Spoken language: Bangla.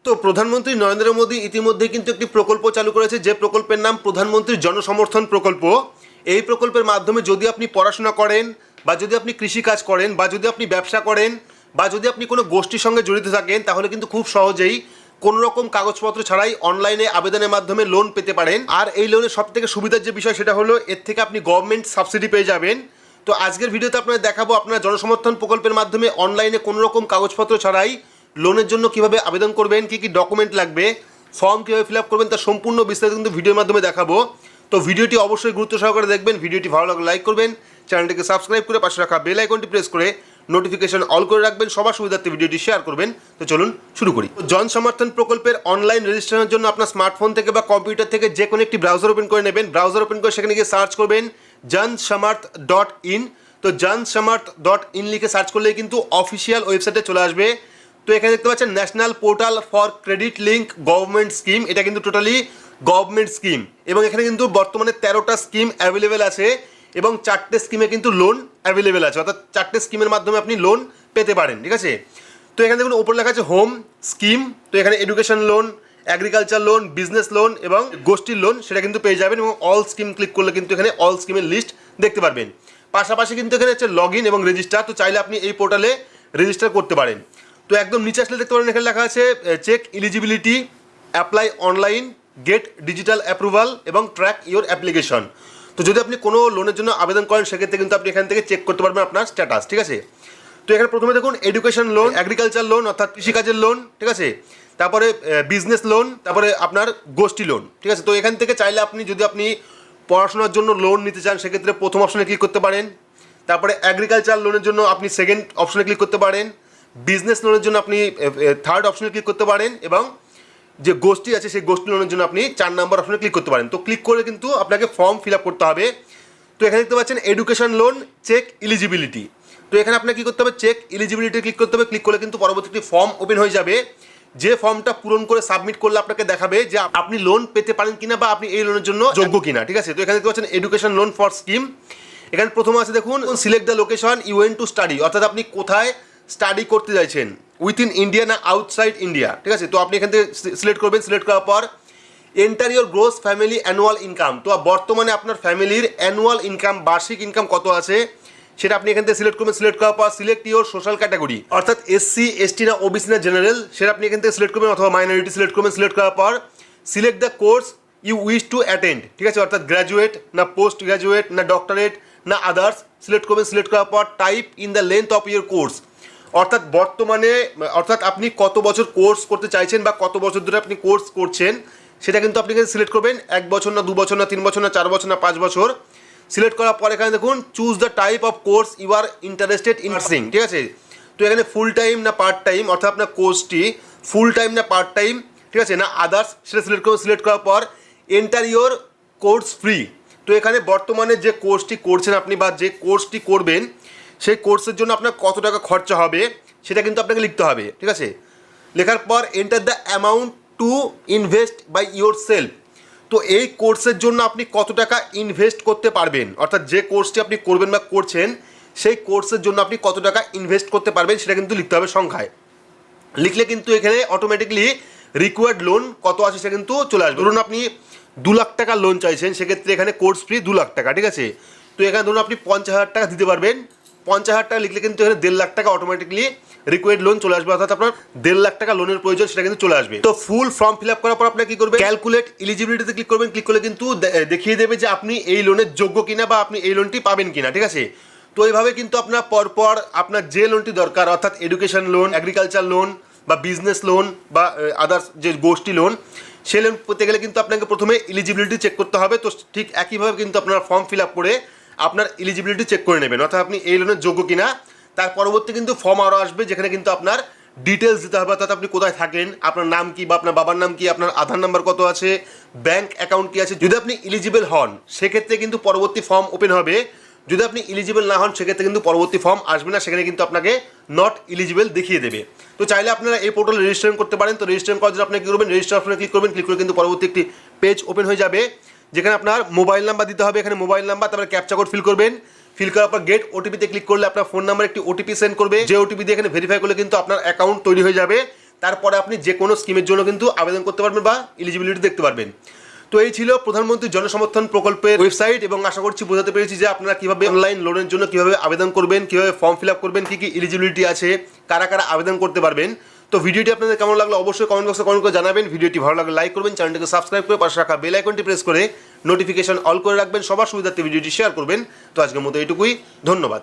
তো প্রধানমন্ত্রী নরেন্দ্র মোদী ইতিমধ্যে কিন্তু একটি প্রকল্প চালু করেছে, যে প্রকল্পের নাম প্রধানমন্ত্রী জনসমর্থন প্রকল্প। এই প্রকল্পের মাধ্যমে যদি আপনি পড়াশোনা করেন, বা যদি আপনি কৃষিকাজ করেন, বা যদি আপনি ব্যবসা করেন, বা যদি আপনি কোনো গোষ্ঠীর সঙ্গে জড়িত থাকেন, তাহলে কিন্তু খুব সহজেই কোনো রকম কাগজপত্র ছাড়াই অনলাইনে আবেদনের মাধ্যমে লোন পেতে পারেন। আর এই লোনের সব থেকে সুবিধার যে বিষয় সেটা হলো এর থেকে আপনি গভর্নমেন্ট সাবসিডি পেয়ে যাবেন। তো আজকের ভিডিওতে আপনাদের দেখাবো আপনারা জনসমর্থন প্রকল্পের মাধ্যমে অনলাইনে কোনো রকম কাগজপত্র ছাড়াই লোনের জন্য কিভাবে আবেদন করবেন, কী কী ডকুমেন্ট লাগবে, ফর্ম কীভাবে ফিল আপ করবেন, তার সম্পূর্ণ বিস্তারিত কিন্তু ভিডিওর মাধ্যমে দেখাবো। তো ভিডিওটি অবশ্যই গুরুত্ব সহকারে দেখবেন। ভিডিওটি ভালো লাগলে লাইক করবেন, চ্যানেলটিকে সাবস্ক্রাইব করে পাশে রাখা বেল আইকনটি প্রেস করে নোটিফিকেশন অল করে রাখবেন, সবার সুবিধার্থে ভিডিওটি শেয়ার করবেন। তো চলুন শুরু করি। জন সমর্থন প্রকল্পের অনলাইন রেজিস্ট্রেশনের জন্য আপনার স্মার্টফোন থেকে বা কম্পিউটার থেকে যে কোনো একটি ব্রাউজার ওপেন করে নেবেন। ব্রাউজার ওপেন করে সেখানে গিয়ে সার্চ করবেন jansamarth.in। তো jansamarth.in লিখে সার্চ করলেই কিন্তু অফিসিয়াল ওয়েবসাইটে চলে আসবে। তো এখানে দেখতে পাচ্ছেন national portal for credit link government scheme, এটা কিন্তু টোটালি গভর্নমেন্ট স্কিম, এবং এখানে কিন্তু বর্তমানে 13টা স্কিম অ্যাভেলেবেল আছে এবং 4টে স্কিমে কিন্তু লোন অ্যাভেলেবেল আছে, অর্থাৎ 4টে স্কিমের মাধ্যমে আপনি লোন পেতে পারেন। ঠিক আছে, তো এখানে দেখুন ওপরে লেখা আছে হোম স্কিম। তো এখানে education loan, agriculture loan, business loan এবং গোষ্ঠীর লোন সেটা কিন্তু পেয়ে যাবেন, এবং অল স্কিম ক্লিক করলে কিন্তু এখানে অল স্কিমের লিস্ট দেখতে পারবেন। পাশাপাশি কিন্তু এখানে হচ্ছে লগ ইন এবং রেজিস্টার। তো চাইলে আপনি এই পোর্টালে রেজিস্টার করতে পারেন। তো একদম নিচে আসলে দেখতে পারেন এখানে লেখা আছে check eligibility, apply online, get digital approval এবং ট্র্যাক ইওর অ্যাপ্লিকেশন। তো যদি আপনি কোনো লোনের জন্য আবেদন করেন সেক্ষেত্রে কিন্তু আপনি এখান থেকে চেক করতে পারবেন আপনার স্ট্যাটাস। ঠিক আছে, তো এখানে প্রথমে দেখুন এডুকেশন লোন, এগ্রিকালচার লোন অর্থাৎ কৃষিকাজের লোন, ঠিক আছে, তারপরে বিজনেস লোন, তারপরে আপনার গোষ্ঠী লোন। ঠিক আছে, তো এখান থেকে চাইলে আপনি যদি আপনি পড়াশোনার জন্য লোন নিতে চান সেক্ষেত্রে প্রথম অপশনে ক্লিক করতে পারেন। তারপরে এগ্রিকালচার লোনের জন্য আপনি সেকেন্ড অপশনে ক্লিক করতে পারেন। বিজনেস লোনের জন্য আপনি থার্ড অপশনে ক্লিক করতে পারেন, এবং যে গোষ্ঠী আছে সেই গোষ্ঠী লোনের জন্য আপনি 4 নম্বর অপশনে ক্লিক করতে পারেন। তো ক্লিক করে কিন্তু আপনাকে ফর্ম ফিল আপ করতে হবে। তো এখানে দেখতে পাচ্ছেন এডুকেশন লোন চেক এলিজিবিলিটি। তো এখানে আপনাকে কী করতে হবে, চেক এলিজিবিলিটি ক্লিক করতে হবে। ক্লিক করলে কিন্তু পরবর্তী একটি ফর্ম ওপেন হয়ে যাবে, যে ফর্মটা পূরণ করে সাবমিট করলে আপনাকে দেখাবে যে আপনি লোন পেতে পারেন কিনা বা আপনি এই লোনের জন্য যোগ্য কিনা। ঠিক আছে, তো এখানে দেখতে পাচ্ছেন এডুকেশন লোন ফর স্কিম। এখানে প্রথমে আছে দেখুন select the location you want to study, অর্থাৎ আপনি কোথায় স্টাডি করতে চাইছেন, উইথিন ইন্ডিয়া না আউটসাইড ইন্ডিয়া। ঠিক আছে, তো আপনি এখান থেকে সিলেক্ট করবেন। সিলেক্ট করার পর enter your gross family annual income. তো বর্তমানে আপনার ফ্যামিলির অ্যানুয়াল ইনকাম, বার্ষিক ইনকাম কত আছে সেটা আপনি এখান থেকে সিলেক্ট করবেন। সিলেক্ট করার পর সিলেক্ট ইউর সোশ্যাল ক্যাটাগরি, অর্থাৎ এসসি এসটি না ওবিসি না জেনারেল, সেটা আপনি এখান থেকে সিলেক্ট করবেন, অথবা মাইনরিটি সিলেক্ট করবেন। সিলেক্ট করার পর select the course you wish to attend. ঠিক আছে, অর্থাৎ গ্র্যাজুয়েট না পোস্ট গ্র্যাজুয়েট না ডক্টরেট না আদার্স সিলেক্ট করবেন। সিলেক্ট করার পর type in the length of your course, অর্থাৎ বর্তমানে অর্থাৎ আপনি কত বছর কোর্স করতে চাইছেন বা কত বছর ধরে আপনি কোর্স করছেন সেটা কিন্তু আপনি সিলেক্ট করবেন। 1 বছর না 2 বছর না 3 বছর না 4 বছর না 5 বছর। সিলেক্ট করার পর এখানে দেখুন choose the type of course you are interested in pursuing. ঠিক আছে, তো এখানে ফুল টাইম না পার্ট টাইম, অর্থাৎ আপনার কোর্সটি ফুল টাইম না পার্ট টাইম, ঠিক আছে, না আদার্স, সেটা সিলেক্ট করবেন। সিলেক্ট করার পর এন্টার ইওর কোর্স ফ্রি। তো এখানে বর্তমানে যে কোর্সটি করছেন আপনি বা যে কোর্সটি করবেন সেই কোর্সের জন্য আপনার কত টাকা খরচা হবে সেটা কিন্তু আপনাকে লিখতে হবে। ঠিক আছে, লেখার পর enter the amount to invest by yourself. তো এই কোর্সের জন্য আপনি কত টাকা ইনভেস্ট করতে পারবেন, অর্থাৎ যে কোর্সটি আপনি করবেন বা করছেন সেই কোর্সের জন্য আপনি কত টাকা ইনভেস্ট করতে পারবেন সেটা কিন্তু লিখতে হবে সংখ্যায়। লিখলে কিন্তু এখানে অটোমেটিকলি রিকোয়ার্ড লোন কত আছে সেটা কিন্তু চলে আসবে। ধরুন আপনি 2 লাখ টাকার লোন চাইছেন, সেক্ষেত্রে এখানে কোর্স ফি 2 লাখ টাকা। ঠিক আছে, তো এখানে ধরুন আপনি 50,000 টাকা দিতে পারবেন। 50,000 টাকা লিখলে কিন্তু এখানে 1.5 লাখ টাকা অটোমেটিকলি রিকোয়ার্ড লোন চলে আসবে, অর্থাৎ আপনার 1.5 লাখ টাকা লোনের প্রয়োজন সেটা কিন্তু চলে আসবে। তো ফুল ফর্ম ফিল আপ করার পর আপনি কি করবেন, ক্যালকুলেট এলিজিবিলিটিতে ক্লিক করবেন। ক্লিক করলে কিন্তু দেখিয়ে দেবে যে আপনি এই লোনের যোগ্য কিনা বা আপনি এই লোনটি পাবেন কিনা। ঠিক আছে, তো এইভাবে কিন্তু আপনার পরপর আপনার যে লোনটি দরকার, অর্থাৎ এডুকেশন লোন, এগ্রিকালচার লোন বা বিজনেস লোন বা আদার্স যে গোষ্ঠী লোন, সে লোন পেতে গেলে কিন্তু আপনাকে প্রথমে এলিজিবিলিটি চেক করতে হবে। তো ঠিক একইভাবে কিন্তু আপনার ফর্ম ফিল আপ করে আপনার এলিজিবিলিটি চেক করে নেবেন, অর্থাৎ আপনি এই লোনের যোগ্য কিনা। তার পরবর্তী কিন্তু ফর্ম আরও আসবে যেখানে কিন্তু আপনার ডিটেলস দিতে হবে, অর্থাৎ আপনি কোথায় থাকেন, আপনার নাম কি বা আপনার বাবার নাম কি, আপনার আধার নাম্বার কত আছে, ব্যাংক অ্যাকাউন্ট কি আছে। যদি আপনি এলিজিবল হন সেক্ষেত্রে কিন্তু পরবর্তী ফর্ম ওপেন হবে। যদি আপনি এলিজিবল না হন সেক্ষেত্রে কিন্তু পরবর্তী ফর্ম আসবে না, সেখানে কিন্তু আপনাকে নট এলিজিবল দেখিয়ে দেবে। তো চাইলে আপনারা এই পোর্টালে রেজিস্ট্রেশন করতে পারেন। তো রেজিস্ট্রেশন করার জন্য আপনি কী করবেন, রেজিস্টার অপশনে ক্লিক করবেন। ক্লিক করে কিন্তু পরবর্তী একটি পেজ ওপেন হয়ে যাবে যেখানে আপনার মোবাইল নাম্বার দিতে হবে। এখানে মোবাইল নাম্বার, তারপরে ক্যাপচা কোড ফিল করবেন। ফিল করার পর গেট ওটিপিতে ক্লিক করলে আপনার ফোন নাম্বার একটি ওটিপি সেন্ড করবে, যে ওটিপি দিয়ে এখানে ভেরিফাই করলে কিন্তু আপনার অ্যাকাউন্ট তৈরি হয়ে যাবে। তারপরে আপনি যে কোনো স্কিমের জন্য কিন্তু আবেদন করতে পারবেন বা এলিজিবিলিটি দেখতে পারবেন। তো এই ছিল প্রধানমন্ত্রী জনসমর্থন প্রকল্পের ওয়েবসাইট, এবং আশা করছি বোঝাতে পেরেছি যে আপনারা কীভাবে অনলাইন লোনের জন্য কীভাবে আবেদন করবেন, কীভাবে ফর্ম ফিল আপ করবেন, কী কী এলিজিবিলিটি আছে, কারা কারা আবেদন করতে পারবেন। তো ভিডিওটি আপনাদের কেমন লাগলো অবশ্যই কমেন্ট বক্সে কমেন্ট করে জানাবেন। ভিডিওটি ভালো লাগলে লাইক করবেন, চ্যানেলটিকে সাবস্ক্রাইব করে পাশে রাখা বেল আইকনটি প্রেস করে নোটিফিকেশন অল করে রাখবেন, সবার সুবিধার্থে ভিডিওটি শেয়ার করবেন। তো আজকের মতো এইটুকুই, ধন্যবাদ।